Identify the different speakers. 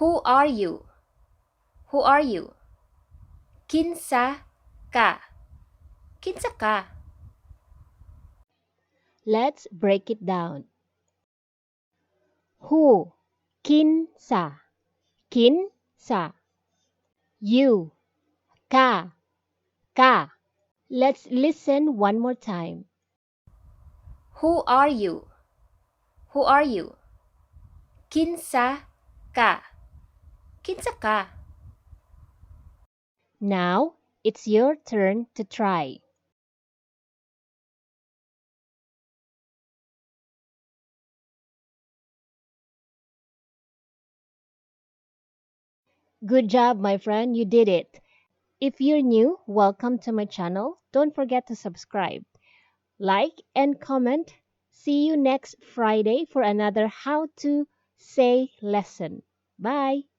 Speaker 1: Who are you? Who are you? Kinsa ka? Kinsa ka?
Speaker 2: Let's break it down. Who? Kinsa. Kinsa. You. Ka. Ka. Let's listen one more time.
Speaker 1: Who are you? Who are you? Kinsa ka? Kinsa ka?
Speaker 2: Now it's your turn to try. Good job, my friend. You did it. If you're new, welcome to my channel. Don't forget to subscribe, like, and comment. See you next Friday for another How to Say lesson. Bye.